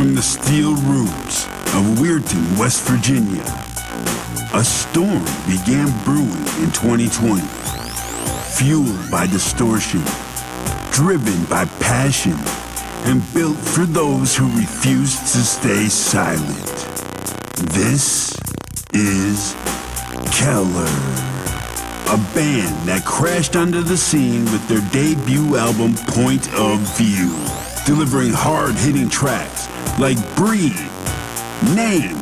from the steel roofs of Weirton, West Virginia, a storm began brewing in 2020, fueled by distortion, driven by passion, and built for those who refuse to stay silent. This is Keller, a band that crashed onto the scene with their debut album, Point of View, delivering hard-hitting tracks like Breathe, Name,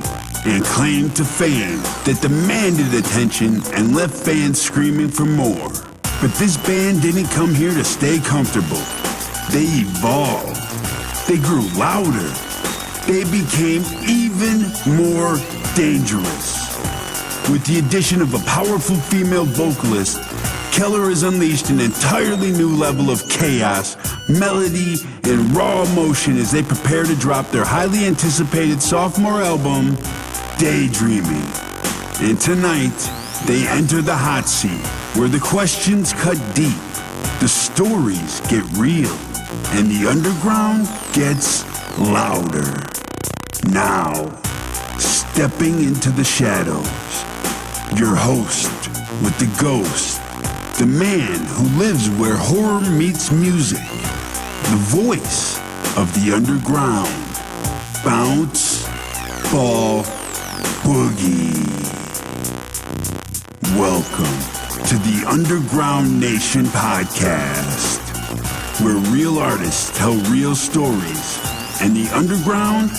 and Claim to Fame that demanded attention and left fans screaming for more. But this band didn't come here to stay comfortable. They evolved. They grew louder. They became even more dangerous. With the addition of a powerful female vocalist, Keller has unleashed an entirely new level of chaos, melody, and raw emotion as they prepare to drop their highly anticipated sophomore album, Daydreaming. And tonight, they enter the hot seat, where the questions cut deep, the stories get real, and the underground gets louder. Now, stepping into the shadows, your host with the ghost, the man who lives where horror meets music, the voice of the underground, Bounce Ball Boogie. Welcome to the Underground Nation podcast, where real artists tell real stories and the underground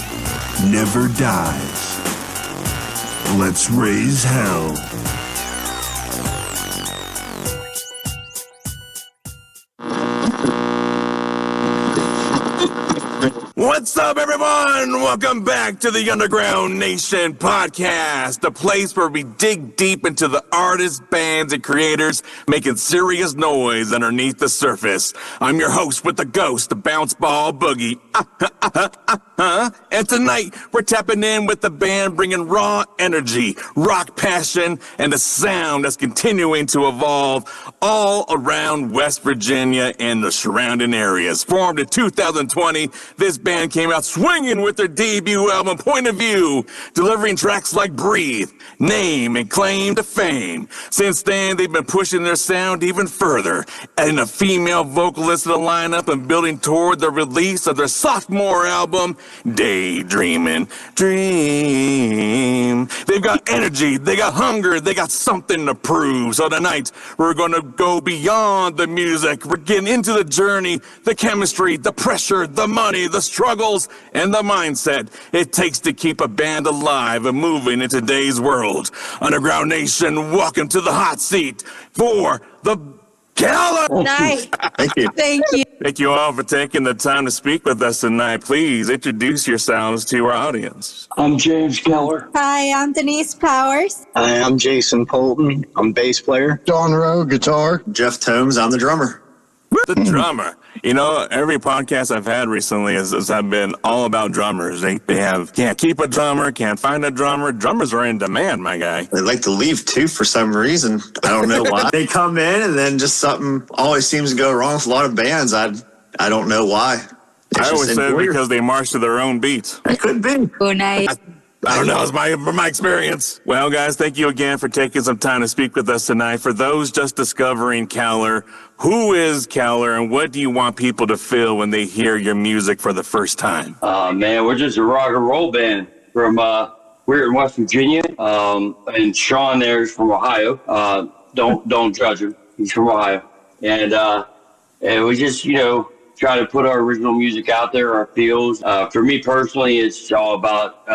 never dies. Let's raise hell. What's up, everyone? Welcome back to the Underground Nation podcast, the place where we dig deep into the artists, bands, and creators making serious noise underneath the surface. I'm your host with the ghost, the Bounce Ball Boogie. And tonight, we're tapping in with the band bringing raw energy, rock passion, and a sound that's continuing to evolve all around West Virginia and the surrounding areas. Formed in 2020, this band came out swinging with their debut album, Point of View, delivering tracks like Breathe, Name, and Claim to Fame. Since then, they've been pushing their sound even further, adding a female vocalist to the lineup and building toward the release of their sophomore album, Daydreaming. Dream. They've got energy, they got hunger, they got something to prove. So tonight, we're going to go beyond the music. We're getting into the journey, the chemistry, the pressure, the money, the struggles, and the mindset it takes to keep a band alive and moving in today's world. Underground Nation, welcome to the hot seat for the Keller. Nice. Thank you. Thank you. Thank you all for taking the time to speak with us tonight. Please introduce yourselves to our audience. I'm James Keller. Hi, I'm Denise Powers. Hi, I'm Jason Polton. I'm bass player. Don Rowe, guitar. Jeff Tomes, I'm the drummer. The drummer. You know, every podcast I've had recently has been all about drummers. They can't keep a drummer, can't find a drummer. Drummers are in demand, my guy. They like to leave too for some reason. I don't know why. They come in and then just something always seems to go wrong with a lot of bands. I don't know why. I always said because they march to their own beats. It could be. Oh, nice. I don't know. It's my experience. Well, guys, thank you again for taking some time to speak with us tonight. For those just discovering Keller, who is Keller, and what do you want people to feel when they hear your music for the first time? Man, we're just a rock and roll band from Weirton, West Virginia. And Sean there is from Ohio. Don't judge him. He's from Ohio. And we just, try to put our original music out there, our feels. For me personally, it's all about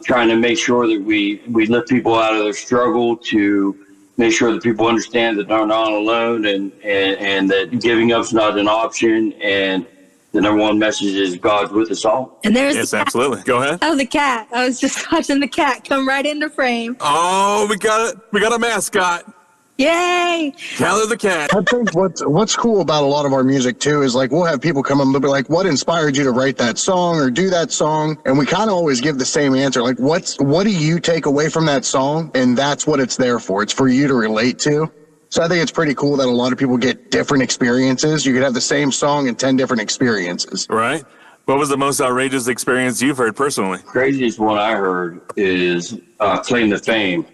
trying to make sure that we lift people out of their struggle, to make sure that people understand that they're not alone, and that giving up's not an option. And the number one message is God's with us all. And there's Yes, absolutely. Go ahead. Oh, the cat. I was just watching the cat come right into frame. Oh, we got it. We got a mascot. Yay! Keller the cat. I think what's cool about a lot of our music too is like we'll have people come up and they'll be like, what inspired you to write that song or do that song? And we kind of always give the same answer. Like, what do you take away from that song? And that's what it's there for. It's for you to relate to. So I think it's pretty cool that a lot of people get different experiences. You could have the same song and 10 different experiences. Right. What was the most outrageous experience you've heard personally? Craziest one I heard is Claim to Fame.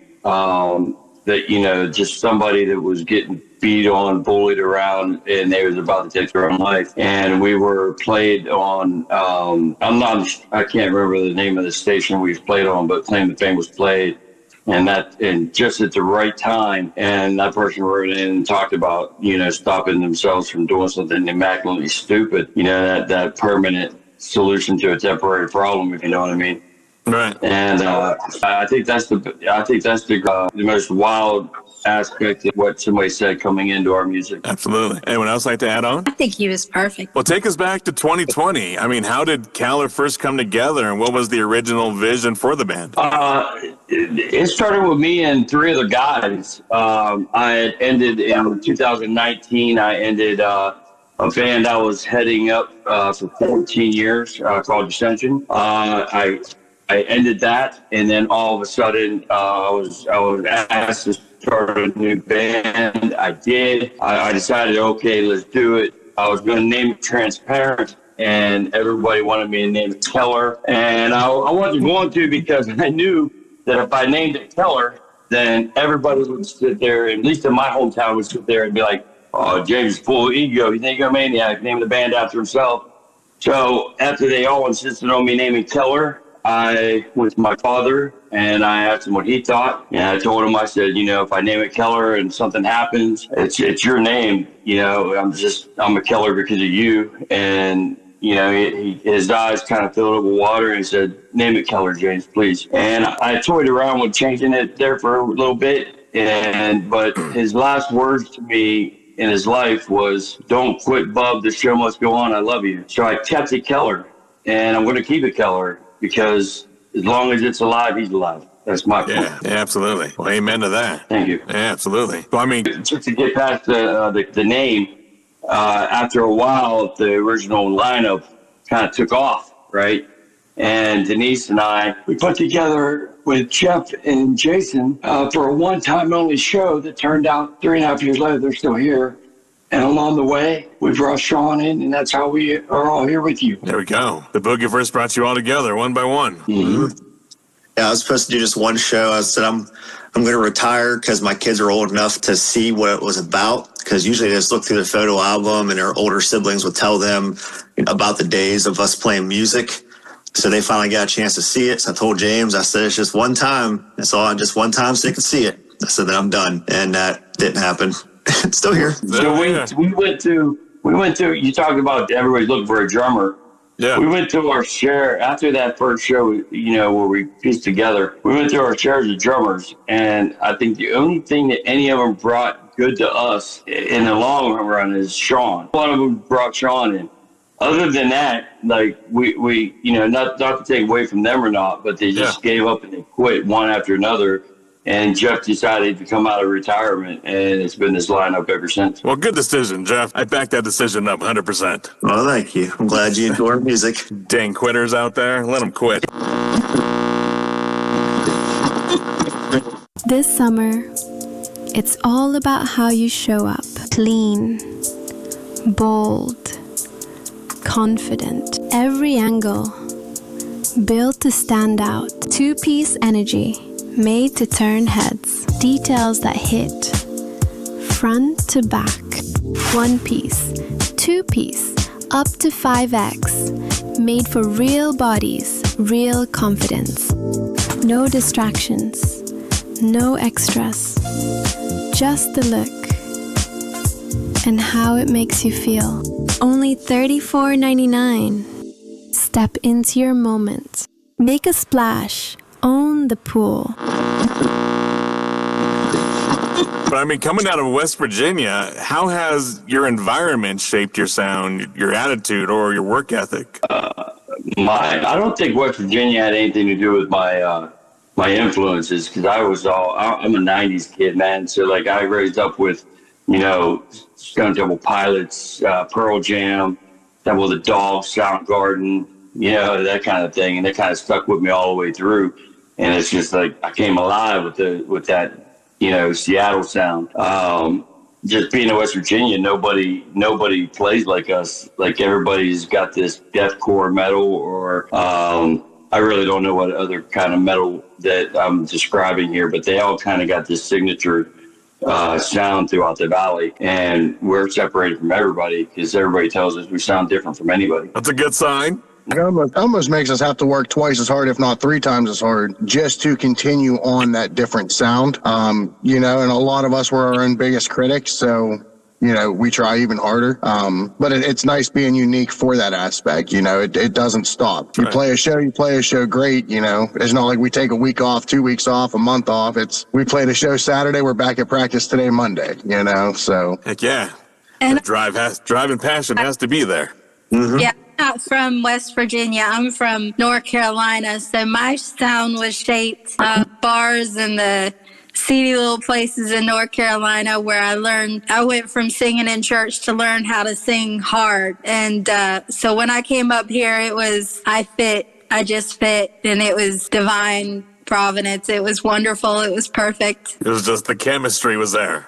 That, you know, just somebody that was getting beat on, bullied around, and they was about to take their own life. And we were played on, I can't remember the name of the station we played on, but Claim to Fame was played. And just at the right time, and that person wrote in and talked about, you know, stopping themselves from doing something immaculately stupid, you know, that permanent solution to a temporary problem, if you know what I mean. Right. And I think that's the most wild aspect of what somebody said coming into our music. Absolutely. Anyone else like to add on? I think he was perfect. Well, take us back to 2020. I mean, how did Keller first come together, and what was the original vision for the band? It started with me and three other guys. I had ended in 2019. I ended a band I was heading up for 14 years called Ascension. I ended that, and then all of a sudden, I was asked to start a new band. I did. I decided, okay, let's do it. I was going to name it Transparent, and everybody wanted me to name it Keller. And I wasn't going to, because I knew that if I named it Keller, then everybody would sit there, at least in my hometown, would sit there and be like, oh, James is full of ego. You think I'm a maniac? Name the band after himself. So after they all insisted on me naming Keller, I went to my father and I asked him what he thought. And I told him, I said, you know, if I name it Keller and something happens, it's your name. You know, I'm a Keller because of you. And, you know, his eyes kind of filled up with water, and he said, name it Keller, James, please. And I toyed around with changing it there for a little bit. But his last words to me in his life was, don't quit, bub, the show must go on, I love you. So I kept it Keller, and I'm going to keep it Keller, because as long as it's alive, he's alive. That's my point. Yeah, absolutely. Well, amen to that. Thank you. Yeah, absolutely. Well, I mean, just to get past the name, after a while, the original lineup kind of took off, right? And Denise and I, we put together with Jeff and Jason for a one-time only show that turned out 3.5 years later, they're still here. And along the way, we brought Sean in, and that's how we are all here with you. There we go. The Boogie Verse brought you all together, one by one. Mm-hmm. Yeah, I was supposed to do just one show. I said I'm going to retire because my kids are old enough to see what it was about. Because usually they just look through the photo album, and their older siblings would tell them about the days of us playing music. So they finally got a chance to see it. So I told James, I said, it's just one time. That's all, just one time so they could see it. I said that I'm done. And that didn't happen. It's still here. So we went to, you talked about everybody's looking for a drummer. Yeah. We went to our share after that first show, you know, where we pieced together. We went through our shares of drummers, and I think the only thing that any of them brought good to us in the long run is Sean. One of them brought Sean in. Other than that, like we you know, not to take away from them or not, but they just gave up and they quit one after another. And Jeff decided to come out of retirement, and it's been this lineup ever since. Well, good decision, Jeff. I back that decision up 100%. Well, thank you. I'm glad you enjoy music. Dang quitters out there, let them quit. This summer, it's all about how you show up. Clean, bold, confident. Every angle, built to stand out. Two-piece energy. Made to turn heads. Details that hit. Front to back. One piece. Two piece. Up to 5x. Made for real bodies. Real confidence. No distractions. No extras. Just the look. And how it makes you feel. Only $34.99. Step into your moment. Make a splash. Own the pool. But I mean, coming out of West Virginia, how has your environment shaped your sound, your attitude, or your work ethic? I don't think West Virginia had anything to do with my influences, because I'm a 90s kid, man. So like I raised up with, you know, Stone Temple Pilots, Pearl Jam, Temple of the Dogs, Soundgarden, you know, that kind of thing. And that kind of stuck with me all the way through. And it's just like I came alive with that, you know, Seattle sound. just being in West Virginia, nobody plays like us. Like everybody's got this deathcore metal, or I really don't know what other kind of metal that I'm describing here, but they all kind of got this signature sound throughout the valley, and we're separated from everybody because everybody tells us we sound different from anybody. That's a good sign. It almost makes us have to work twice as hard, if not 3 times as hard, just to continue on that different sound. You know, and a lot of us were our own biggest critics, so, you know, we try even harder. But it's nice being unique for that aspect. You know, it doesn't stop. You play a show great. You know, it's not like we take a week off, 2 weeks off, a month off. We played a show Saturday. We're back at practice today, Monday, you know, so. Heck yeah. And The drive and passion has to be there. Mm-hmm. yeah, I'm not from West Virginia. I'm from North Carolina. So my sound was shaped bars and the seedy little places in North Carolina where I went from singing in church to learn how to sing hard. And so when I came up here, I just fit, and it was divine providence. It was wonderful. It was perfect. It was just the chemistry was there.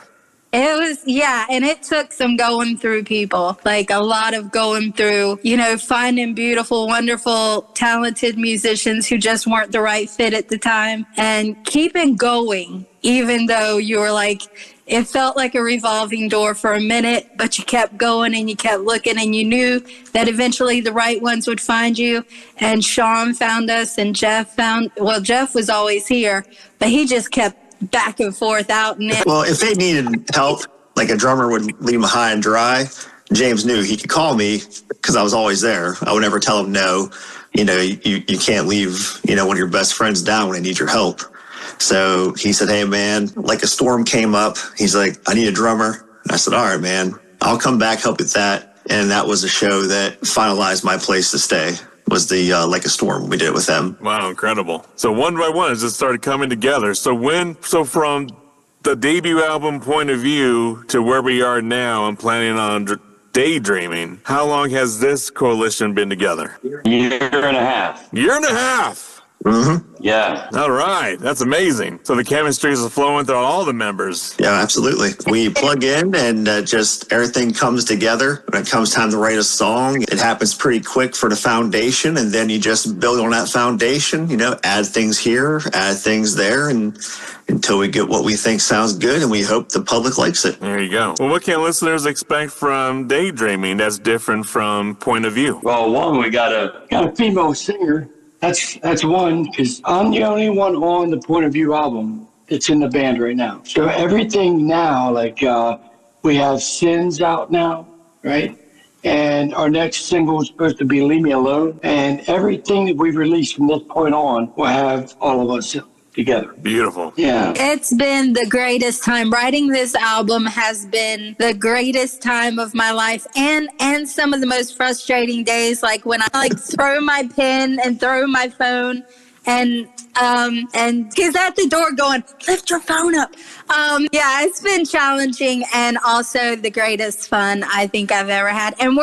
It was, yeah, and it took some going through people, like a lot of going through, you know, finding beautiful, wonderful, talented musicians who just weren't the right fit at the time, and keeping going, even though you were like, it felt like a revolving door for a minute, but you kept going and you kept looking, and you knew that eventually the right ones would find you. And Sean found us, and Jeff was always here, but he just kept back and forth out and in. Well, if they needed help, like a drummer would leave them high and dry, James knew he could call me because I was always there. I would never tell him no. You know, you can't leave, you know, one of your best friends down when they need your help. So he said, hey, man, like a storm came up. He's like, I need a drummer. And I said, all right, man, I'll come back, help with that. And that was a show that finalized my place to stay. Was the Like a Storm. We did it with them. Wow, incredible. So one by one, it just started coming together. So from the debut album point of view to where we are now and planning on Daydreaming, how long has this coalition been together? Year and a half. Year and a half. Mm-hmm. Yeah. All right. That's amazing. So the chemistry is flowing through all the members. Yeah, absolutely. We plug in and just everything comes together. When it comes time to write a song, it happens pretty quick for the foundation, and then you just build on that foundation, you know, add things here, add things there, and until we get what we think sounds good, and we hope the public likes it. There you go. Well, what can listeners expect from Daydreaming that's different from Point of View? Well, one, we got a female singer. That's one, because I'm the only one on the Point of View album that's in the band right now. So everything now, like we have Sins out now, right? And our next single is supposed to be Leave Me Alone. And everything that we've released from this point on will have all of us together. Beautiful. Yeah. It's been the greatest time. Writing this album has been the greatest time of my life, and some of the most frustrating days, like when I throw my pen and throw my phone and he's at the door going, lift your phone up. Yeah, it's been challenging and also the greatest fun I think I've ever had. And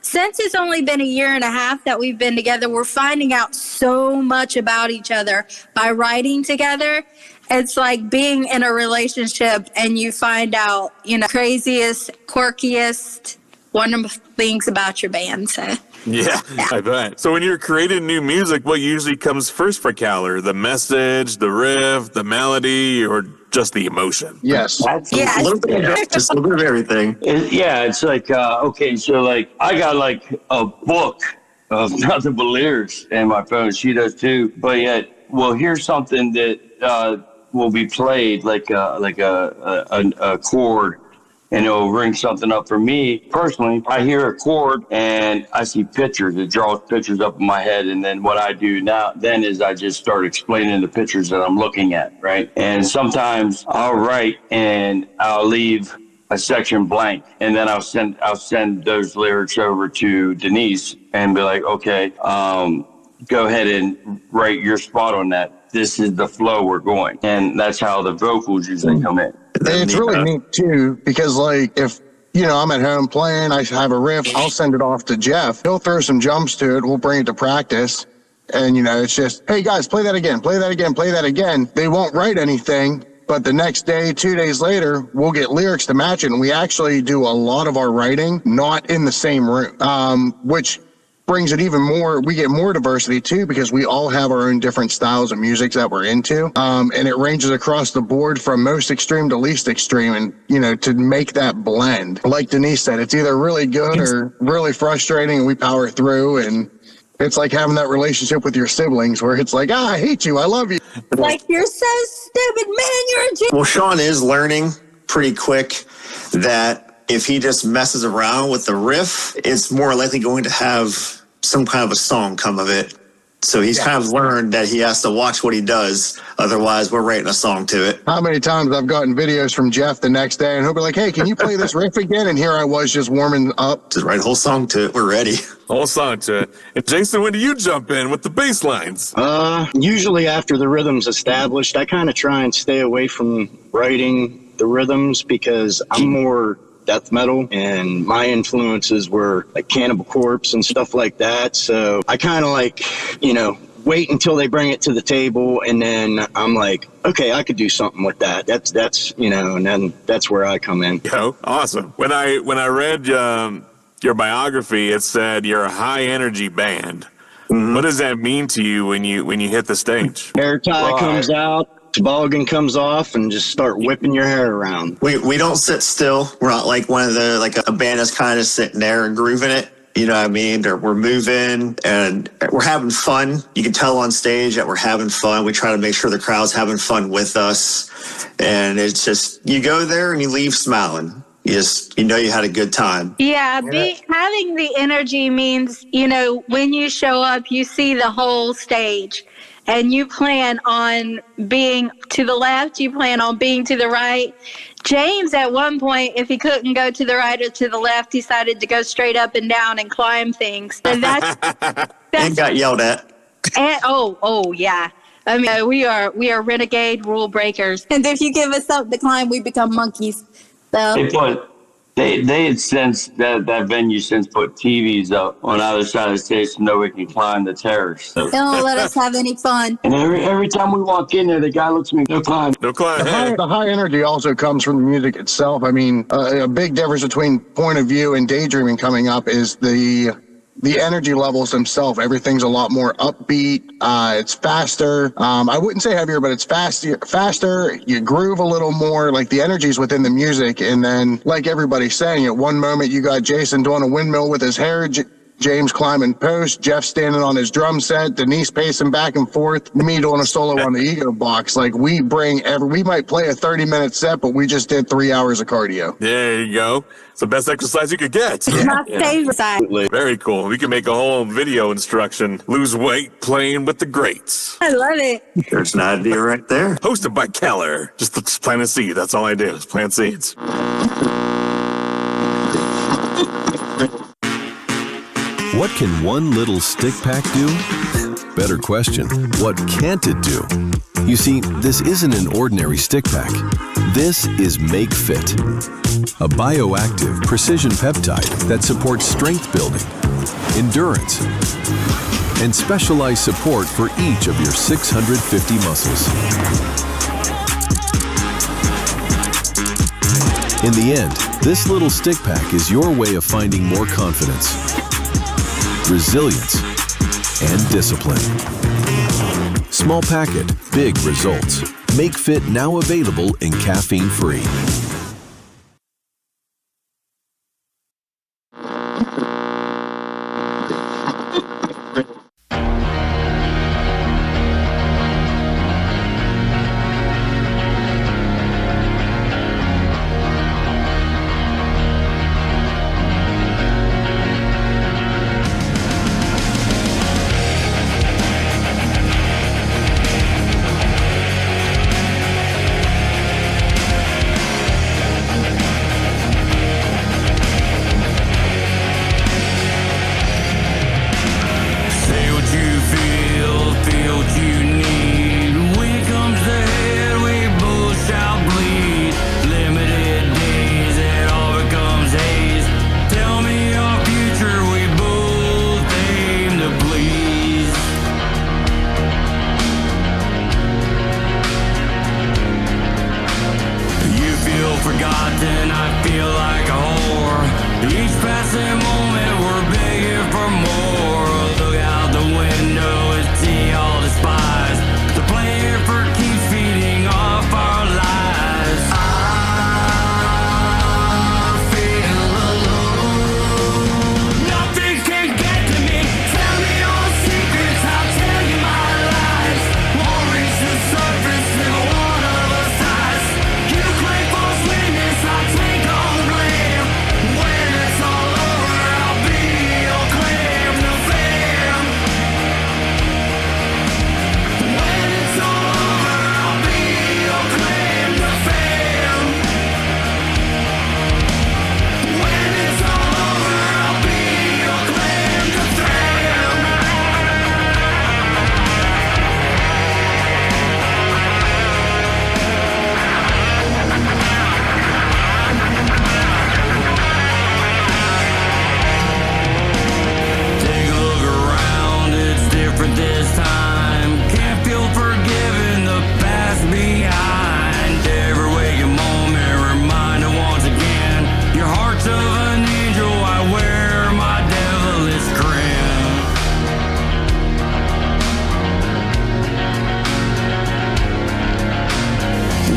since it's only been a year and a half that we've been together, we're finding out so much about each other by writing together. It's like being in a relationship and you find out, you know, craziest, quirkiest, wonderful things about your band. So. Yeah, I bet. So when you're creating new music, what usually comes first for Keller? The message, the riff, the melody, or just the emotion? Yes. Yeah. A little bit, just a little bit of everything. It's like, okay, so like I got like a book of nothing but lyrics in my phone. She does too. But yet, we'll hear something that will be played like a chord, and it'll ring something up for me personally. I hear a chord and I see pictures. It draws pictures up in my head. And then what I do then is I just start explaining the pictures that I'm looking at, right? And sometimes I'll write and I'll leave a section blank, and then I'll send those lyrics over to Denise and be like, okay, go ahead and write your spot on that. This is the flow we're going. And that's how the vocals usually come in. And it's really neat too, because like if, you know, I'm at home playing, I have a riff, I'll send it off to Jeff. He'll throw some jumps to it. We'll bring it to practice. And, you know, it's just, hey guys, play that again, play that again, play that again. They won't write anything. but the next day, 2 days later, we'll get lyrics to match it. And we actually do a lot of our writing not in the same room, which brings it even more. We get more diversity too, because we all have our own different styles of music that we're into. And it ranges across the board from most extreme to least extreme. And, you know, to make that blend, like Denise said, it's either really good or really frustrating, and we power through. And it's like having that relationship with your siblings where it's like, I hate you, I love you. Like, you're so stupid, man. You're a genius. Well, Sean is learning pretty quick that if he just messes around with the riff, it's more likely going to have some kind of a song come of it. So he's kind of learned that he has to watch what he does. Otherwise, we're writing a song to it. How many times I've gotten videos from Jeff the next day, and he'll be like, hey, can you play this riff again? And here I was just warming up. Just write a whole song to it. We're ready. Whole song to it. And Jason, when do you jump in with the bass lines? Usually after the rhythm's established. I kind of try and stay away from writing the rhythms because I'm more death metal, and my influences were like Cannibal Corpse and stuff like that. So I kind of like, you know, wait until they bring it to the table, and then I'm like, okay, I could do something with that. That's you know, and then that's where I come in. Yo, awesome. When I read your biography, it said you're a high energy band. Mm-hmm. What does that mean to you when you hit the stage? Hair tie comes out. Toboggan comes off, and just start whipping your hair around. We don't sit still. We're not like one of the, like a band that's kind of sitting there and grooving it. You know what I mean? Or we're moving and we're having fun. You can tell on stage that we're having fun. We try to make sure the crowd's having fun with us. And it's just, you go there and you leave smiling. You know you had a good time. Yeah, having the energy means, you know, when you show up, you see the whole stage. And you plan on being to the left, you plan on being to the right. James, at one point, if he couldn't go to the right or to the left, decided to go straight up and down and climb things. And that's and got yelled at. And, oh, yeah. I mean, we are renegade rule breakers. And if you give us something to climb, we become monkeys. So. They had since that venue since put TVs up on either side of the stage so nobody can climb the terrace. So. They don't let us have any fun. And every time we walk in there, the guy looks at me, no climb. No climb. The high energy also comes from the music itself. I mean, a big difference between Point of View and Daydreaming coming up is the energy levels themselves. Everything's a lot more upbeat. It's faster. I wouldn't say heavier, but it's faster. You groove a little more. Like, the energy's within the music. And then, like everybody's saying, at one moment you got Jason doing a windmill with his hair, James climbing post, Jeff standing on his drum set, Denise pacing back and forth, me doing a solo on the ego box. Like, we might play a 30-minute set, but we just did 3 hours of cardio. There you go. It's the best exercise you could get. My favorite side. Very cool. We can make a whole video instruction. Lose weight playing with the greats. I love it. There's an idea right there. Hosted by Keller. Just plant a seed. That's all I do is plant seeds. What can one little stick pack do? Better question, what can't it do? You see, this isn't an ordinary stick pack. This is Make Fit, a bioactive precision peptide that supports strength building, endurance, and specialized support for each of your 650 muscles. In the end, this little stick pack is your way of finding more confidence, resilience, and discipline. Small packet, big results. Make Fit now available in caffeine-free. forgotten, I feel like a whore. Each passing moment we're begging for more. Look out the window, it's tea all despise. The player for keeps feeding off our lies. I feel alone. Nothing can get to me. Tell me your secrets, I'll tell you my lies. Won't reach the surface till one of us dies. You claim false witness, I'll take all the blame. When it's all over, I'll be your claim to fame. When it's all over, I'll be your claim to fame. When it's all over, I'll be your claim to fame. Take a look around, it's different this time. Can't feel forgiven, the past behind. Every waking moment, reminder once again. Your heart's of an angel, I wear my devilish grin.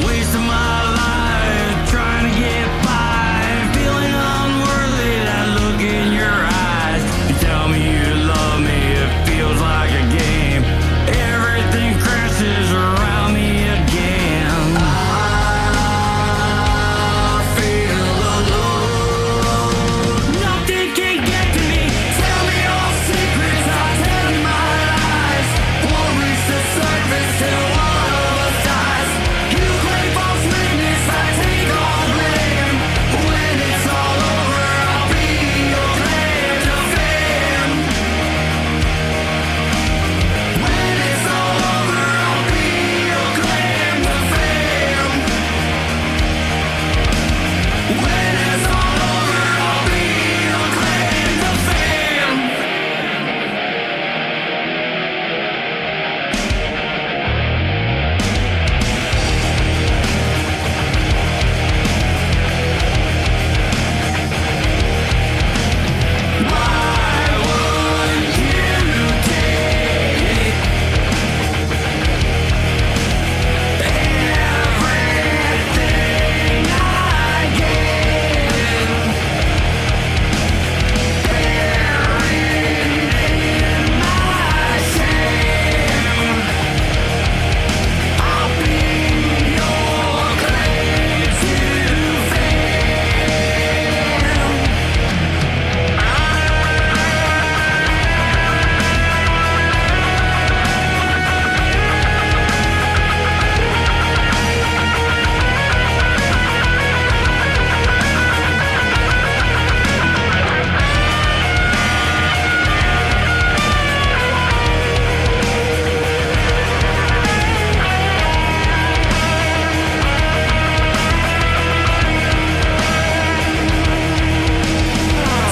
Wasting my life trying to get by, feeling unworthy. That look in your eyes. You tell me you love me, it feels like a game. Everything crashes around me again. I feel alone. Nothing can get to me. Tell me your secrets, I'll tell you my lies. Won't reach the surface till one of us dies. You claim false witness, I take all the blame. When it's all over, I'll be your claim to fame. When it's all over, I'll be your claim to fame. When it's all over, I'll be your claim to fame. Why would you take everything I gave? Buried in my shame, I'll be your claim to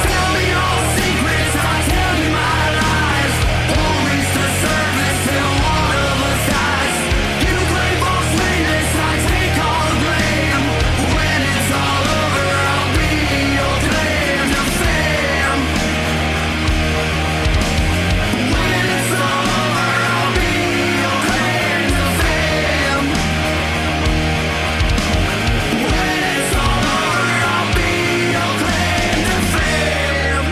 Tell me your secrets, I'll tell you my lies. Won't reach the surface till one of us dies. You claim false witness, I take all the blame. When it's all over, I'll be your claim to fame. When it's all over, I'll be your claim to fame. When it's all over, I'll be your claim to fame.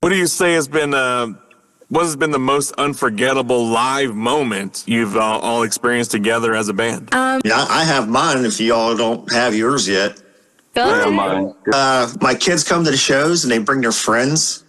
What do you say has been what has been the most unforgettable live moment you've all experienced together as a band? Yeah, I have mine if y'all don't have yours yet. Go ahead. Mine. My kids come to the shows and they bring their friends,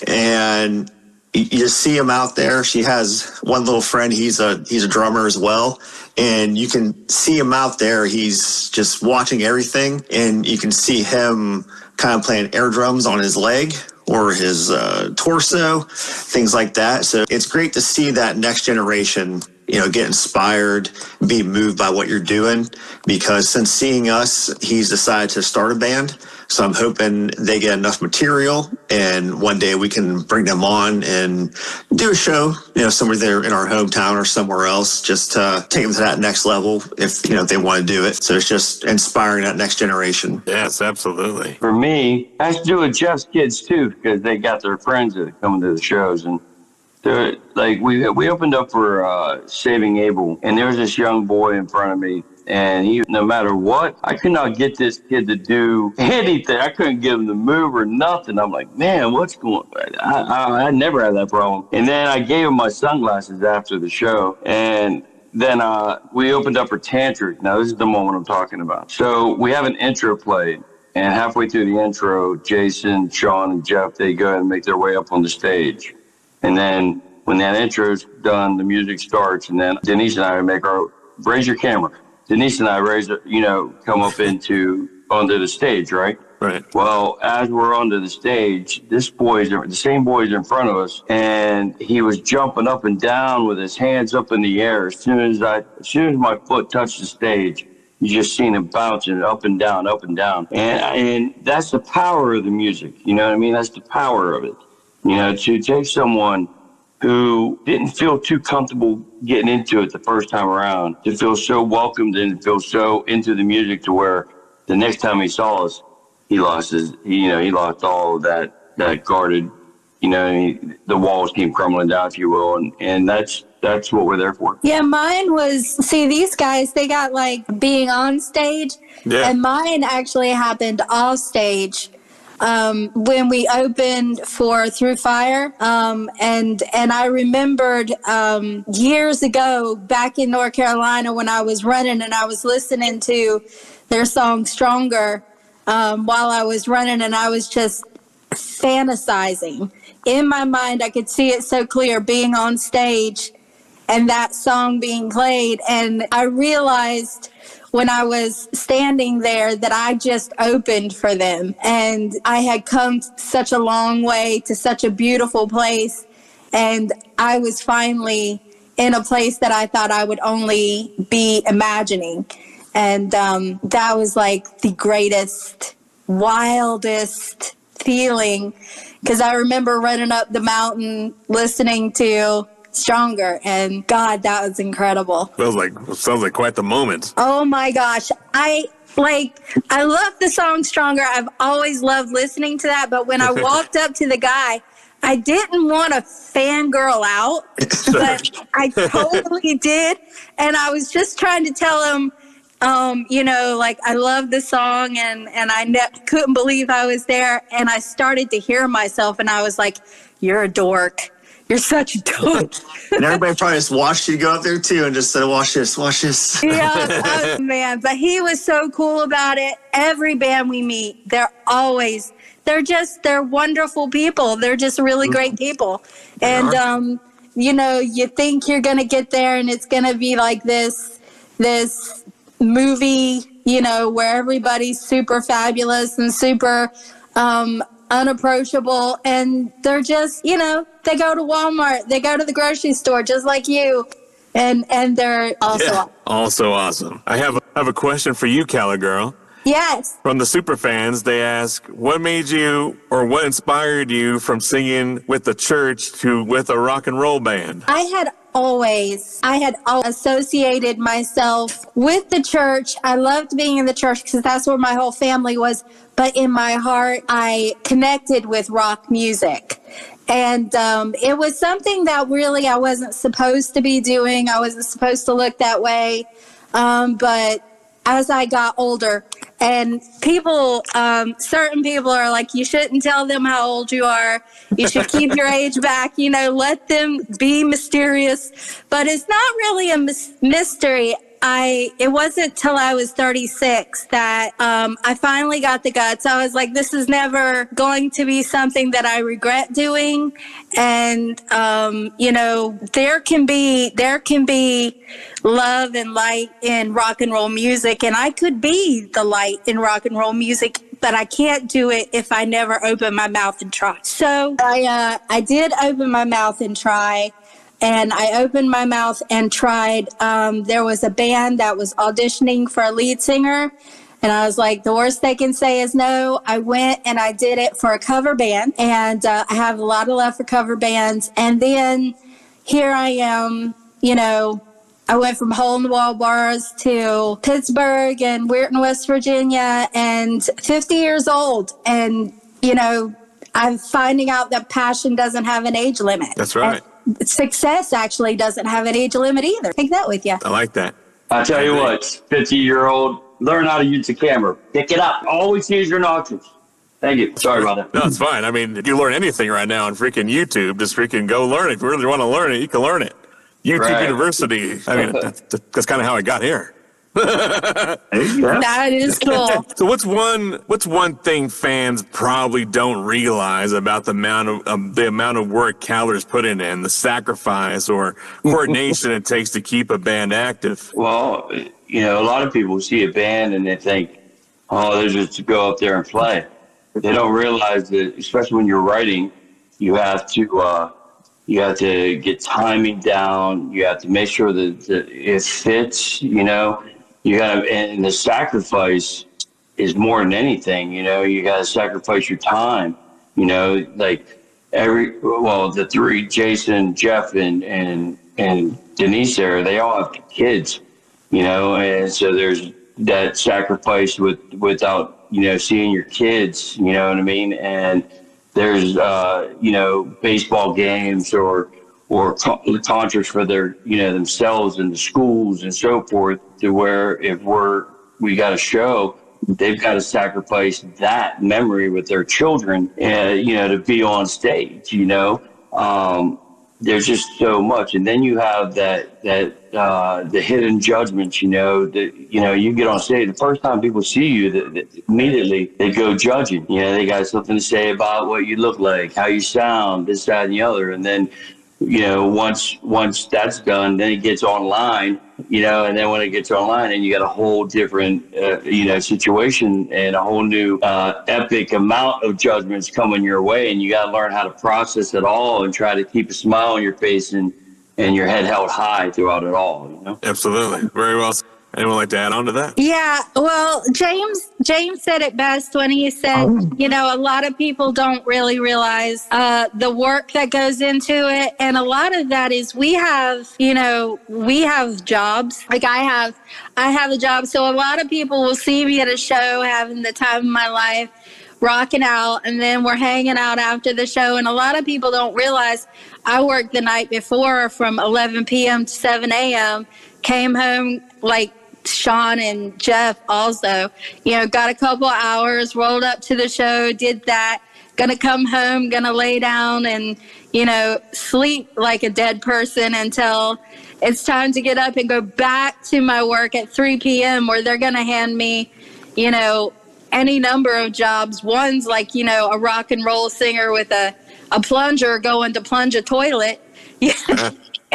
and you just see them out there. She has one little friend. He's a drummer as well, and you can see him out there. He's just watching everything, and you can see him kind of playing air drums on his leg or his torso, things like that. So it's great to see that next generation, get inspired, be moved by what you're doing, because since seeing us, he's decided to start a band. So I'm hoping they get enough material, and one day we can bring them on and do a show, somewhere there in our hometown or somewhere else, just to take them to that next level if they want to do it. So it's just inspiring that next generation. Yes, absolutely. For me, I have to do with Jeff's kids too, because they got their friends that are coming to the shows, and like we opened up for Saving Abel, and there was this young boy in front of me, and he, no matter what, I could not get this kid to do anything. I couldn't get him to move or nothing. I'm like, man, what's going on? I never had that problem. And then I gave him my sunglasses after the show, and then we opened up for Tantric. Now, this is the moment I'm talking about. So we have an intro played, and halfway through the intro, Jason, Sean, and Jeff, they go and make their way up on the stage. And then when that intro's done, the music starts, and then Denise and I raise your camera. Denise and I come up onto the stage, right? Right. Well, as we're onto the stage, the same boy's in front of us, and he was jumping up and down with his hands up in the air. As soon as my foot touched the stage, you just seen him bouncing up and down, up and down. And that's the power of the music. You know what I mean? That's the power of it. To take someone who didn't feel too comfortable getting into it the first time around, to feel so welcomed and feel so into the music to where the next time he saw us, he lost all of that guarded, the walls came crumbling down, if you will. And that's what we're there for. Yeah, mine was, these guys, they got like being on stage. Yeah. And mine actually happened off stage. When we opened for Through Fire, and I remembered years ago back in North Carolina when I was running and I was listening to their song Stronger while I was running, and I was just fantasizing. In my mind, I could see it so clear, being on stage and that song being played, and I realized when I was standing there that I just opened for them, and I had come such a long way to such a beautiful place, and I was finally in a place that I thought I would only be imagining. And that was like the greatest, wildest feeling, because I remember running up the mountain listening to Stronger, and God, that was incredible. Sounds like quite the moment. Oh my gosh. I love the song Stronger. I've always loved listening to that, but when I walked up to the guy, I didn't want to fangirl out, but I totally did. And I was just trying to tell him, I love the song, and I couldn't believe I was there. And I started to hear myself, and I was like, you're a dork. You're such a dork. And everybody probably just watched you go up there too and just said, watch this. Yeah, oh, man. But he was so cool about it. Every band we meet, they're wonderful people. They're just really great people. And, you think you're going to get there and it's going to be like this movie, where everybody's super fabulous and super unapproachable, and they're just, they go to Walmart, they go to the grocery store just like you, and they're also awesome. I have a question for you, Keller girl. Yes. From the super fans, they ask, what made you, or what inspired you from singing with the church to with a rock and roll band? I had always associated myself with the church. I loved being in the church because that's where my whole family was. But in my heart, I connected with rock music. And it was something that really I wasn't supposed to be doing. I wasn't supposed to look that way. But as I got older, and certain people are like, you shouldn't tell them how old you are. You should keep your age back, let them be mysterious. But it's not really a mystery. It wasn't till I was 36 that I finally got the guts. I was like, this is never going to be something that I regret doing. And, there can be love and light in rock and roll music. And I could be the light in rock and roll music, but I can't do it if I never open my mouth and try. So I did open my mouth and try. And I opened my mouth and tried. There was a band that was auditioning for a lead singer, And I was like, the worst they can say is no. I went and I did it for a cover band. And I have a lot of love for cover bands. And then here I am, you know, I went from hole-in-the-wall bars to Pittsburgh and Weirton, West Virginia, and 50 years old. And, you know, I'm finding out that passion doesn't have an age limit. That's right. And success actually doesn't have an age limit either. Take that with you. I like that. I tell you what, 50-year-old, learn how to use the camera. Pick it up. Always use your nostrils. Thank you. Sorry about that. No, it's fine. I mean, if you learn anything right now on freaking YouTube, just freaking go learn it. If you really want to learn it, you can learn it. YouTube Right. University. I mean, that's kind of how I got here. That is cool. So what's one thing fans probably don't realize about the amount of work Keller's put in, the sacrifice or coordination it takes to keep a band active? Well, you know, a lot of people see a band and they think, oh, they're just to go up there and play. They don't realize that, especially when you're writing, you have to get timing down. You have to make sure that it fits, you know. You got to, and the sacrifice is more than anything, you know. You got to sacrifice your time, you know, like the three, Jason, Jeff, and Denise there, they all have kids, you know, and so there's that sacrifice without, you know, seeing your kids, you know what I mean? And there's, you know, baseball games or concerts for their, you know, themselves and the schools and so forth, to where if we got a show, they've got to sacrifice that memory with their children, you know, to be on stage, you know. There's just so much. And then you have the hidden judgments, you know, that, you know, you get on stage, the first time people see you, that immediately they go judging. You know, they got something to say about what you look like, how you sound, this, that, and the other. And then, you know, once that's done, then it gets online, you know, and then when it gets online, then you got a whole different, you know, situation and a whole new epic amount of judgments coming your way. And you got to learn how to process it all and try to keep a smile on your face and your head held high throughout it all, you know? Absolutely. Very well. Anyone like to add on to that? Yeah, well, James said it best when he said, you know, a lot of people don't really realize the work that goes into it. And a lot of that is we have jobs. Like I have a job. So a lot of people will see me at a show having the time of my life, rocking out, and then we're hanging out after the show. And a lot of people don't realize I worked the night before from 11 p.m. to 7 a.m., came home like Sean and Jeff also, you know, got a couple hours, rolled up to the show, did that, gonna come home, gonna lay down and, you know, sleep like a dead person until it's time to get up and go back to my work at 3 p.m. where they're gonna hand me, you know, any number of jobs. One's like, you know, a rock and roll singer with a plunger going to plunge a toilet.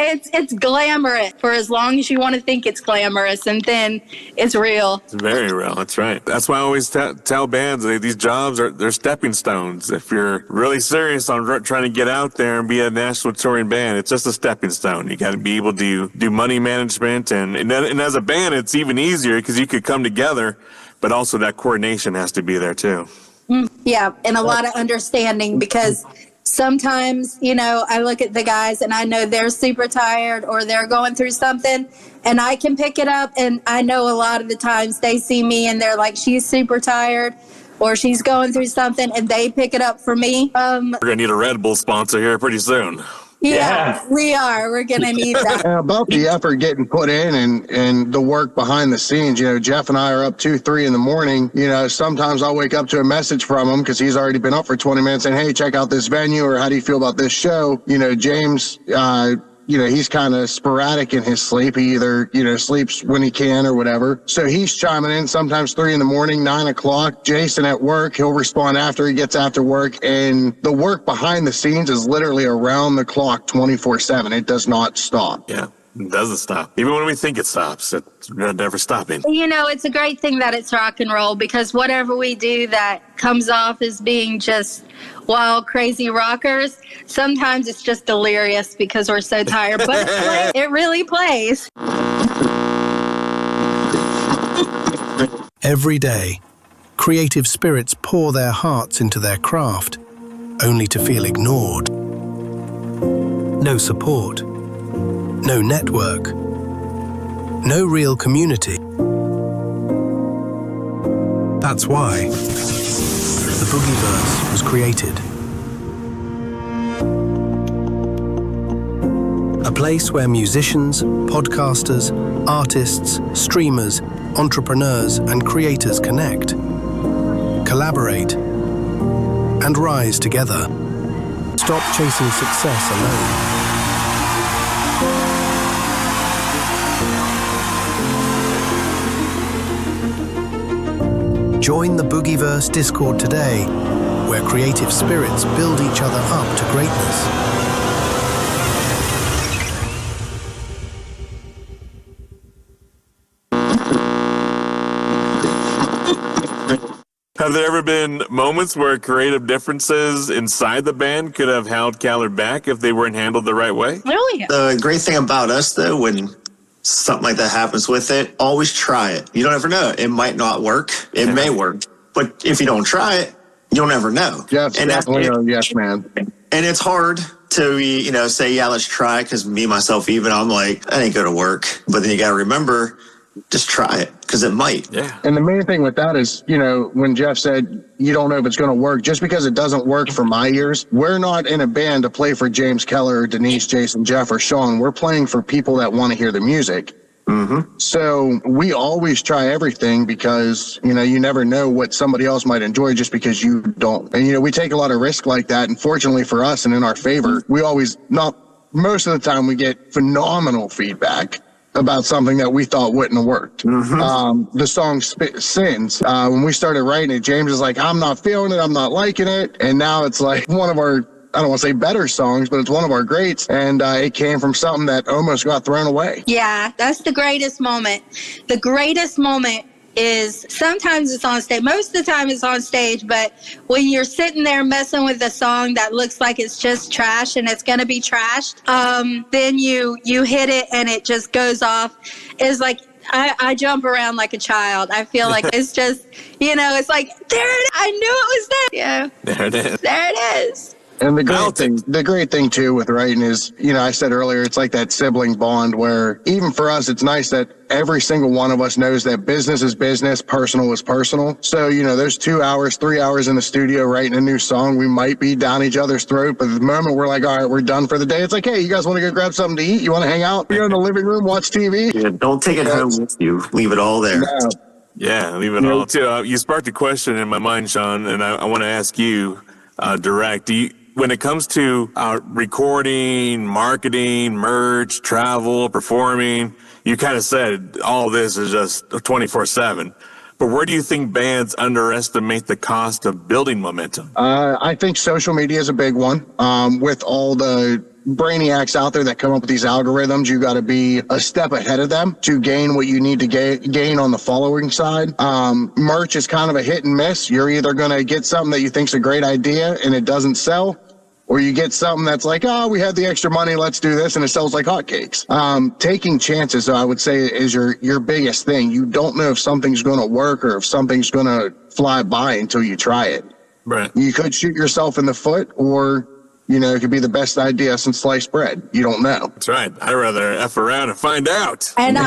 It's glamorous for as long as you want to think it's glamorous, and then it's real. It's very real. That's right. That's why I always tell bands that these jobs they're stepping stones. If you're really serious on trying to get out there and be a national touring band, it's just a stepping stone. You got to be able to do money management, and as a band, it's even easier because you could come together, but also that coordination has to be there too. Yeah, and a lot of understanding, because sometimes, you know, I look at the guys and I know they're super tired or they're going through something, and I can pick it up. And I know a lot of the times they see me and they're like, she's super tired or she's going through something, and they pick it up for me. We're going to need a Red Bull sponsor here pretty soon. Yeah, we are. We're going to need that. About the effort getting put in and the work behind the scenes, you know, Jeff and I are up 2-3 in the morning. You know, sometimes I'll wake up to a message from him because he's already been up for 20 minutes and, hey, check out this venue, or how do you feel about this show? You know, James, you know, he's kind of sporadic in his sleep. He either, you know, sleeps when he can or whatever. So he's chiming in sometimes 3 in the morning, 9 o'clock. Jason at work, he'll respond after he gets after work. And the work behind the scenes is literally around the clock 24/7. It does not stop. Yeah. It doesn't stop. Even when we think it stops, it's never stopping. You know, it's a great thing that it's rock and roll, because whatever we do that comes off as being just wild, crazy rockers, sometimes it's just delirious because we're so tired. But it really plays. Every day, creative spirits pour their hearts into their craft, only to feel ignored. No support, no network, no real community. That's why the Boogieverse was created. A place where musicians, podcasters, artists, streamers, entrepreneurs, and creators connect, collaborate, and rise together. Stop chasing success alone. Join the Boogieverse Discord today, where creative spirits build each other up to greatness. Have there ever been moments where creative differences inside the band could have held Keller back if they weren't handled the right way? Oh, yeah. The great thing about us, though, when something like that happens with it, always try it. You don't ever know. It might not work. It may work. But if you don't try it, you'll never know. Jeff's definitely a yes man. And it's hard to, say, yeah, let's try, because me, myself, even, I'm like, that ain't going to work. But then you got to remember, just try it, because it might. Yeah. And the main thing with that is, when Jeff said, you don't know if it's going to work, just because it doesn't work for my ears, we're not in a band to play for James Keller, Denise, Jason, Jeff, or Sean. We're playing for people that want to hear the music. Mm-hmm. So we always try everything because, you never know what somebody else might enjoy just because you don't. And, we take a lot of risk like that. And fortunately for us and in our favor, most of the time we get phenomenal feedback about something that we thought wouldn't have worked. Mm-hmm. The song Sins, when we started writing it, James is like, I'm not feeling it, I'm not liking it. And now it's like one of our, I don't want to say better songs, but it's one of our greats. And it came from something that almost got thrown away. Yeah, that's the greatest moment. The greatest moment is sometimes it's on stage. Most of the time it's on stage, but when you're sitting there messing with a song that looks like it's just trash and it's going to be trashed, then you hit it and it just goes off. It's like, I jump around like a child. I feel like it's just, it's like, there it is. I knew it was there. Yeah. There it is. There it is. And the great thing too with writing is, I said earlier, it's like that sibling bond where even for us, it's nice that every single one of us knows that business is business, personal is personal. So, those 2 hours, 3 hours in the studio writing a new song, we might be down each other's throat, but the moment we're like, all right, we're done for the day, it's like, hey, you guys want to go grab something to eat? You want to hang out? You're in the living room, watch TV? Yeah, don't take it home with you. Leave it all there. No. Yeah, leave it all. Too. You sparked a question in my mind, Sean, and I want to ask you direct. When it comes to recording, marketing, merch, travel, performing, you kind of said all this is just 24/7. But where do you think bands underestimate the cost of building momentum? I think social media is a big one. With all the brainiacs out there that come up with these algorithms, you got to be a step ahead of them to gain what you need to gain on the following side. Merch is kind of a hit and miss. You're either going to get something that you think's a great idea and it doesn't sell, or you get something that's like, oh, we had the extra money, let's do this, and it sells like hotcakes. Taking chances, I would say, is your biggest thing. You don't know if something's going to work or if something's going to fly by until you try it. Right. You could shoot yourself in the foot, or it could be the best idea since sliced bread. You don't know. That's right. I'd rather F around and find out. And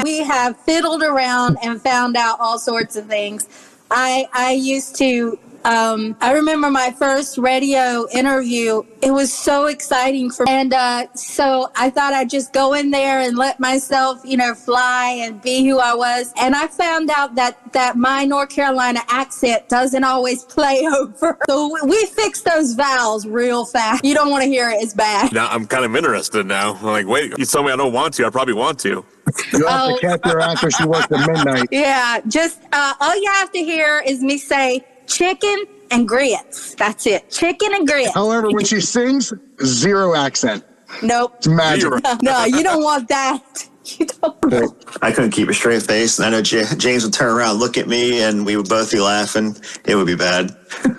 we have fiddled around and found out all sorts of things. I used to, I remember my first radio interview. It was so exciting for me. And so I thought I'd just go in there and let myself, fly and be who I was. And I found out that my North Carolina accent doesn't always play over. So we fixed those vowels real fast. You don't want to hear it. It's bad. Now I'm kind of interested now. I'm like, wait, you told me I don't want to. I probably want to. You have to catch your actor. She works at midnight. Yeah, just all you have to hear is me say chicken and grits. That's it. Chicken and grits. However, when she sings, zero accent. Nope. It's magic. No, you don't want that. You don't. I couldn't keep a straight face, and I know James would turn around, look at me, and we would both be laughing. It would be bad.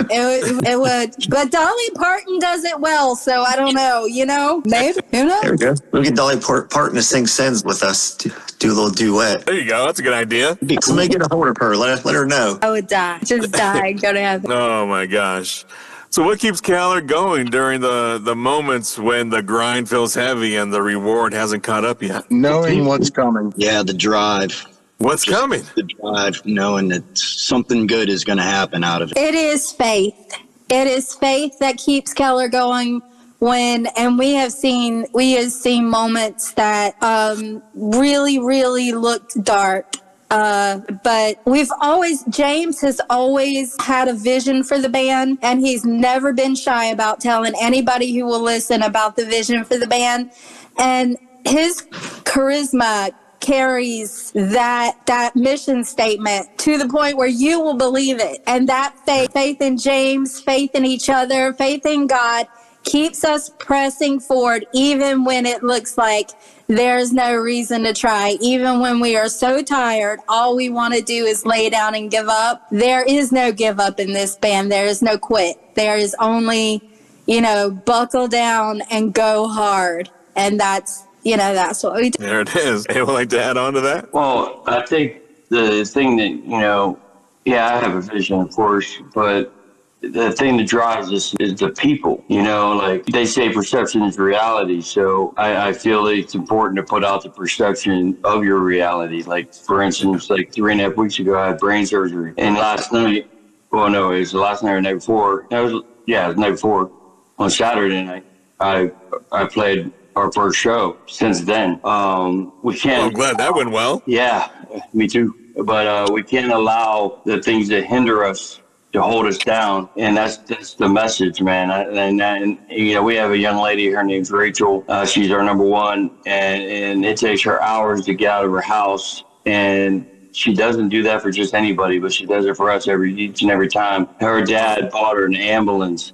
It would. But Dolly Parton does it well, so I don't know. Maybe. Who knows? There we go. We'll get Dolly Parton to sing Sins with us, do a little duet. There you go. That's a good idea. Somebody get a hold of her. Let her know. I would die. Just die and go to heaven. Oh my gosh. So what keeps Keller going during the moments when the grind feels heavy and the reward hasn't caught up yet? Knowing what's coming. Yeah, the drive. What's coming? The drive, knowing that something good is going to happen out of it. It is faith. It is faith that keeps Keller going and we have seen moments that really, really looked dark. But James has always had a vision for the band, and he's never been shy about telling anybody who will listen about the vision for the band. And his charisma carries that mission statement to the point where you will believe it. And that faith in James, faith in each other, faith in God keeps us pressing forward even when it looks like there's no reason to try. Even when we are so tired, all we want to do is lay down and give up. There is no give up in this band. There is no quit. There is only, buckle down and go hard. And that's what we do. There it is. Anyone like to add on to that? Well, I think the thing that, I have a vision, of course, but the thing that drives us is the people, like they say perception is reality. So I feel like it's important to put out the perception of your reality. Like, for instance, like 3.5 weeks ago, I had brain surgery. And last night, it was the last night or the night before. It was the night before. On Saturday night, I played our first show. Since then, we can't. I'm glad that went well. Yeah, me too. But we can't allow the things that hinder us to hold us down, and that's the message, man. And we have a young lady. Her name's Rachel. She's our number one, and it takes her hours to get out of her house, and she doesn't do that for just anybody, but she does it for us each and every time. Her dad bought her an ambulance,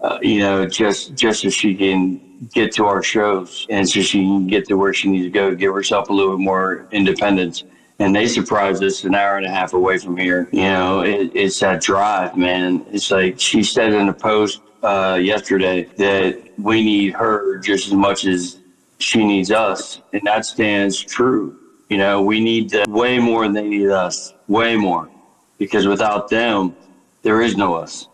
just so she can get to our shows, and so she can get to where she needs to go to give herself a little bit more independence. And they surprised us an hour and a half away from here. It's that drive, man. It's like she said in a post yesterday that we need her just as much as she needs us. And that stands true. We need them way more than they need us. Way more. Because without them, there is no us.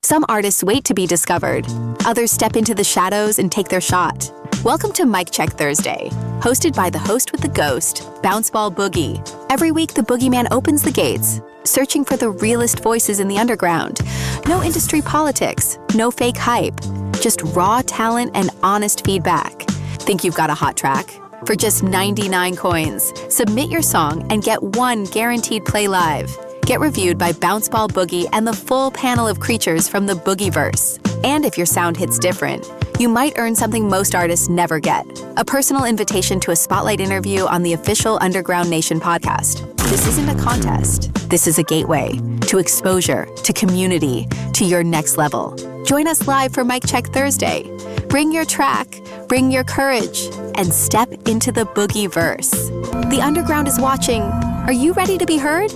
Some artists wait to be discovered. Others step into the shadows and take their shot. Welcome to Mic Check Thursday, hosted by the host with the ghost, Ball Boogie. Every week, the boogeyman opens the gates, searching for the realest voices in the underground. No industry politics, no fake hype, just raw talent and honest feedback. Think you've got a hot track? For just 99 coins, submit your song and get one guaranteed play live. Get reviewed by Ball Boogie and the full panel of creatures from the Boogieverse. And if your sound hits different, you might earn something most artists never get: a personal invitation to a spotlight interview on the official Underground Nation podcast. This isn't a contest. This is a gateway to exposure, to community, to your next level. Join us live for Mic Check Thursday. Bring your track, bring your courage, and step into the Boogieverse. The Underground is watching. Are you ready to be heard?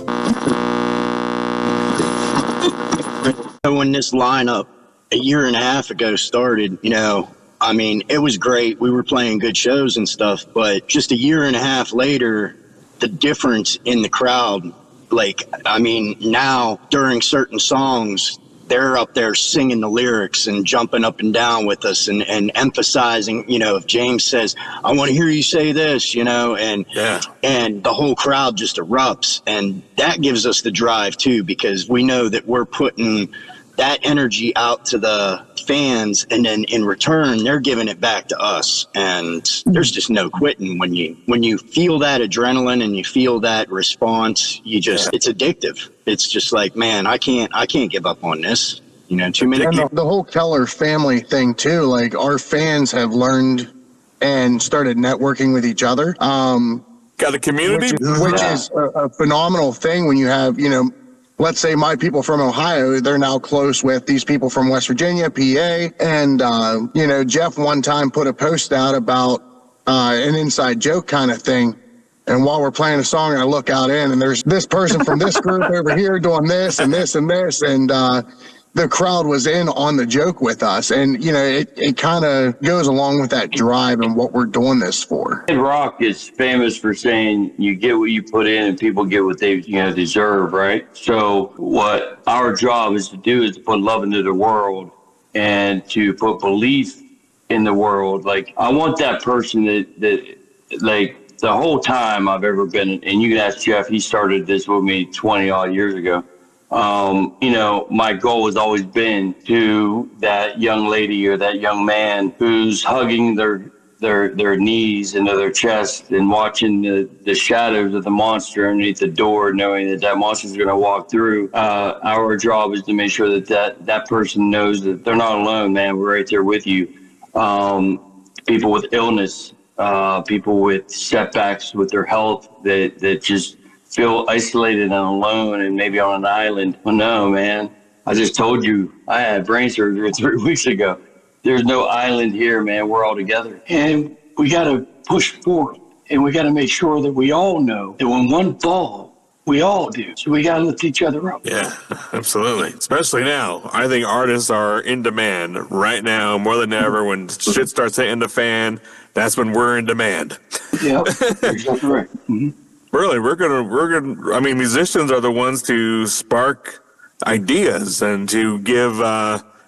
When this lineup a year and a half ago started, it was great. We were playing good shows and stuff, but just a year and a half later, the difference in the crowd, now during certain songs, they're up there singing the lyrics and jumping up and down with us and emphasizing, if James says, I want to hear you say this, and the whole crowd just erupts. And that gives us the drive too, because we know that we're putting that energy out to the fans, and then in return, they're giving it back to us. And there's just no quitting when you feel that adrenaline and you feel that response. It's addictive. It's just like, man, I can't give up on this. Too many. And the whole Keller family thing too. Like, our fans have learned and started networking with each other. Got a community, which is a phenomenal thing when you have let's say my people from Ohio, they're now close with these people from West Virginia, PA. And, Jeff one time put a post out about an inside joke kind of thing. And while we're playing a song, I look out in, and there's this person from this group over here doing this and this and this. And the crowd was in on the joke with us. And, it kind of goes along with that drive and what we're doing this for. Kid Rock is famous for saying you get what you put in and people get what they deserve, right? So what our job is to do is to put love into the world and to put belief in the world. Like, I want that person that the whole time I've ever been, and you can ask Jeff, he started this with me 20 odd years ago. My goal has always been to that young lady or that young man who's hugging their knees into their chest and watching the shadows of the monster underneath the door, knowing that monster's going to walk through. Our job is to make sure that person knows that they're not alone, man. We're right there with you. People with illness, people with setbacks with their health that just feel isolated and alone and maybe on an island. Well, no, man. I just told you I had brain surgery 3 weeks ago. There's no island here, man. We're all together. And we got to push forward. And we got to make sure that we all know that when one falls, we all do. So we got to lift each other up. Yeah, absolutely. Especially now. I think artists are in demand right now more than ever. When shit starts hitting the fan, that's when we're in demand. Yeah, exactly right. Mm-hmm. Really, we're gonna. I mean, musicians are the ones to spark ideas and to give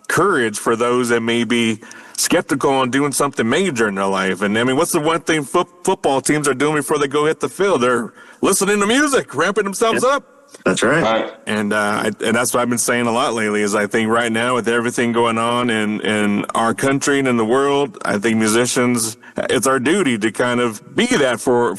courage for those that may be skeptical on doing something major in their life. And I mean, what's the one thing football teams are doing before they go hit the field? They're listening to music, ramping themselves up. That's right. And that's what I've been saying a lot lately is I think right now with everything going on in our country and in the world, I think musicians, it's our duty to kind of be that for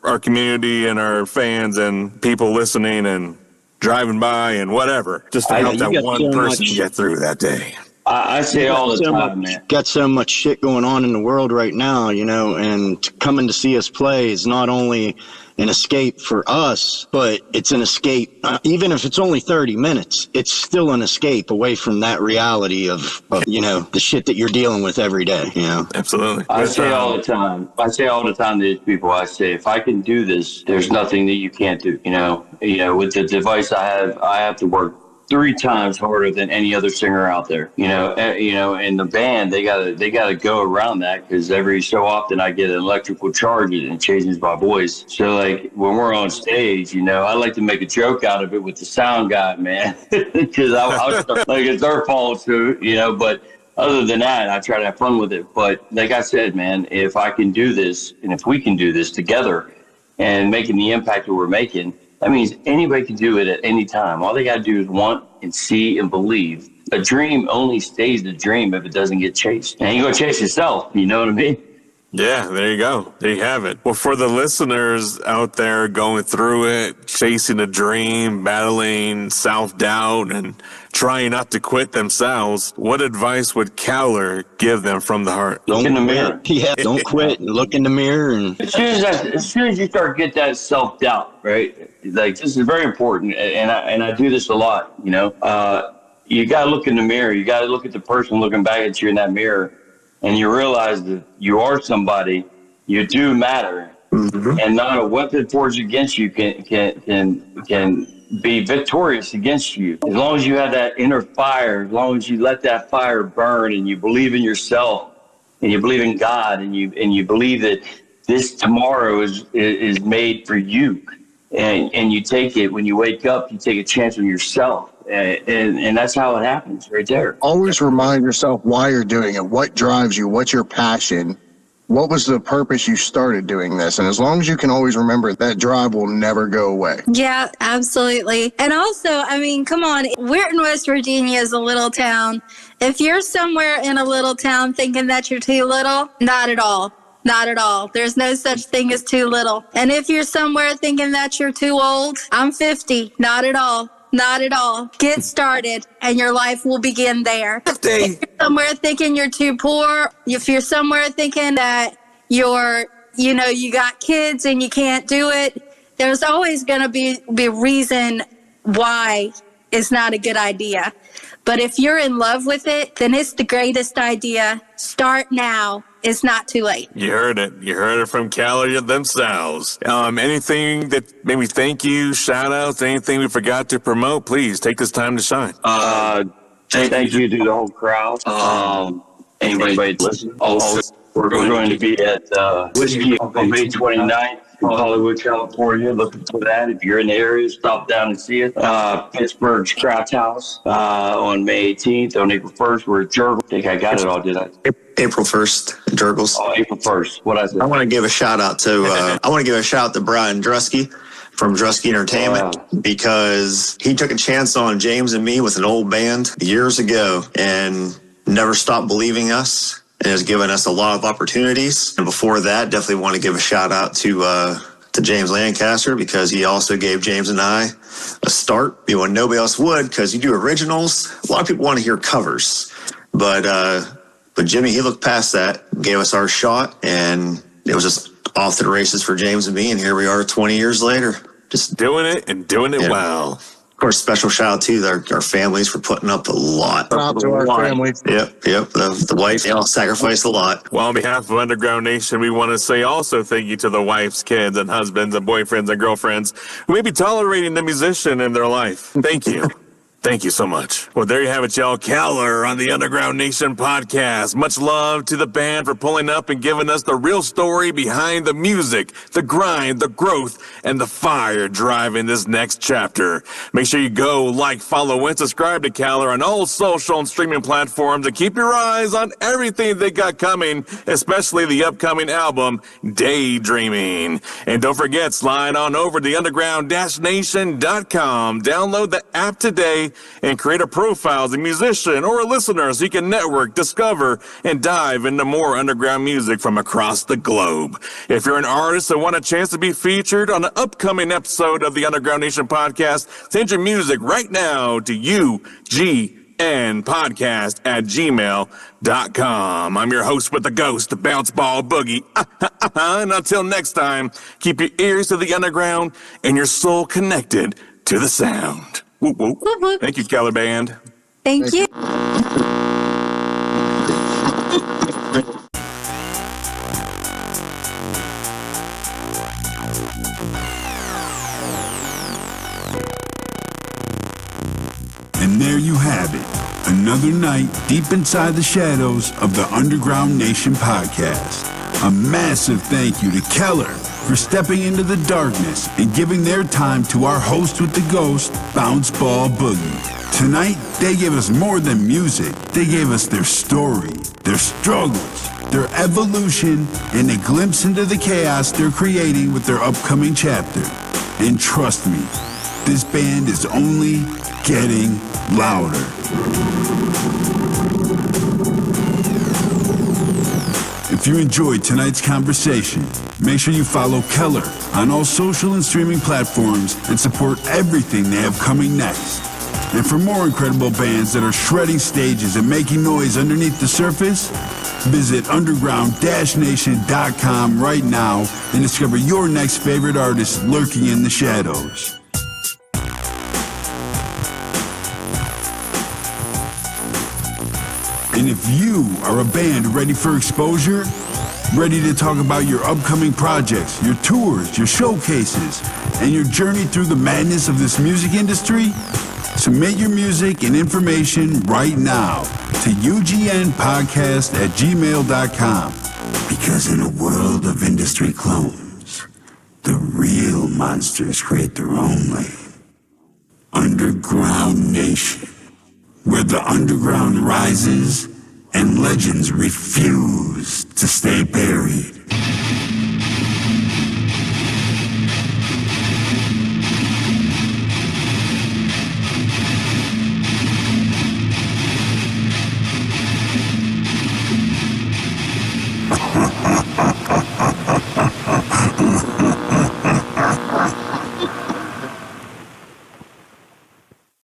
our community and our fans and people listening and driving by and whatever, just to help that one person get through that day. I say all the time, man. Got so much shit going on in the world right now, and coming to see us play is not only an escape for us, but it's an escape. Even if it's only 30 minutes, it's still an escape away from that reality of the shit that you're dealing with every day, Absolutely. I say all the time to these people, I say, if I can do this, there's nothing that you can't do, with the device I have to work 3 times harder than any other singer out there, and the band, they gotta go around that because every so often I get an electrical charge and it changes my voice. So like when we're on stage, I like to make a joke out of it with the sound guy, man, because I like it's their fault too, but other than that, I try to have fun with it. But like I said, man, if I can do this and if we can do this together and making the impact that we're making, that means anybody can do it at any time. All they got to do is want and see and believe. A dream only stays a dream if it doesn't get chased. And you go chase yourself, you know what I mean? Yeah, there you go. There you have it. Well, for the listeners out there going through it, chasing a dream, battling self-doubt, and trying not to quit themselves, what advice would Keller give them from the heart? Look in the mirror. Yeah, don't quit. Look in the mirror. And as soon as you start to get that self-doubt, right? Like, this is very important, and I do this a lot, you got to look in the mirror. You got to look at the person looking back at you in that mirror, and you realize that you are somebody, you do matter, and not a weapon forged against you can be victorious against you. As long as you have that inner fire, as long as you let that fire burn and you believe in yourself and you believe in God and you believe that this tomorrow is made for you, and you take it when you wake up, you take a chance on yourself. And that's how it happens right there. Always remind yourself why you're doing it, what drives you, what's your passion, what was the purpose you started doing this. And as long as you can always remember, that drive will never go away. Yeah, absolutely. And also, I mean, come on, Weirton, West Virginia is a little town. If you're somewhere in a little town thinking that you're too little, not at all. Not at all. There's no such thing as too little. And if you're somewhere thinking that you're too old, I'm 50. Not at all. Not at all. Get started and your life will begin there. If you're somewhere thinking you're too poor, if you're somewhere thinking that you got kids and you can't do it, there's always going to be reason why is not a good idea. But if you're in love with it, then it's the greatest idea. Start now. It's not too late. You heard it. You heard it from Keller themselves. Anything that maybe thank you, shout outs, anything we forgot to promote, please take this time to shine. Thank you to the whole crowd. Anybody listening? Also, we're going to be at Whiskey on May 29th in Hollywood, California. Looking for that. If you're in the area, stop down and see it. Pittsburgh's Craft House on May 18th. On April 1st, we're at Jurgle. I think I got it all, did I? April 1st, Jurgles. Oh, April 1st. What I said? I want to give a shout out to Brian Drusky from Drusky Entertainment because he took a chance on James and me with an old band years ago and never stopped believing us and has given us a lot of opportunities. And before that, definitely want to give a shout out to James Lancaster because he also gave James and I a start. When nobody else would, because you do originals. A lot of people want to hear covers, but Jimmy, he looked past that, gave us our shot, and it was just off to the races for James and me. And here we are 20 years later, just doing it and doing it well. Of course, special shout out to our families for putting up a lot. Shout out to our families. Yep. The wife, they all sacrificed a lot. Well, on behalf of Underground Nation, we want to say also thank you to the wives, kids, and husbands, and boyfriends, and girlfriends who may be tolerating the musician in their life. Thank you. Thank you so much. Well, there you have it, y'all. Keller on the Underground Nation podcast. Much love to the band for pulling up and giving us the real story behind the music, the grind, the growth, and the fire driving this next chapter. Make sure you go like, follow, and subscribe to Keller on all social and streaming platforms and keep your eyes on everything they got coming, especially the upcoming album, Daydreaming. And don't forget, slide on over to underground-nation.com. Download the app today and create a profile as a musician or a listener so you can network, discover, and dive into more underground music from across the globe. If you're an artist that want a chance to be featured on an upcoming episode of the Underground Nation podcast, send your music right now to ugnpodcast@gmail.com. I'm your host with the ghost, the bounce ball boogie. And until next time, keep your ears to the underground and your soul connected to the sound. Whoop, whoop. Whoop, whoop. Thank you, Keller Band. Thank you. And there you have it. Another night deep inside the shadows of the Underground Nation podcast. A massive thank you to Keller for stepping into the darkness and giving their time to our host with the ghost, Bounce Ball Boogie. Tonight, they gave us more than music. They gave us their story, their struggles, their evolution, and a glimpse into the chaos they're creating with their upcoming chapter. And trust me, this band is only getting louder. If you enjoyed tonight's conversation, make sure you follow Keller on all social and streaming platforms and support everything they have coming next. And for more incredible bands that are shredding stages and making noise underneath the surface, visit underground-nation.com right now and discover your next favorite artist lurking in the shadows. And if you are a band ready for exposure, ready to talk about your upcoming projects, your tours, your showcases, and your journey through the madness of this music industry, submit your music and information right now to ugnpodcast@gmail.com. Because in a world of industry clones, the real monsters create their own lane. Underground Nation, where the underground rises and legends refuse to stay buried.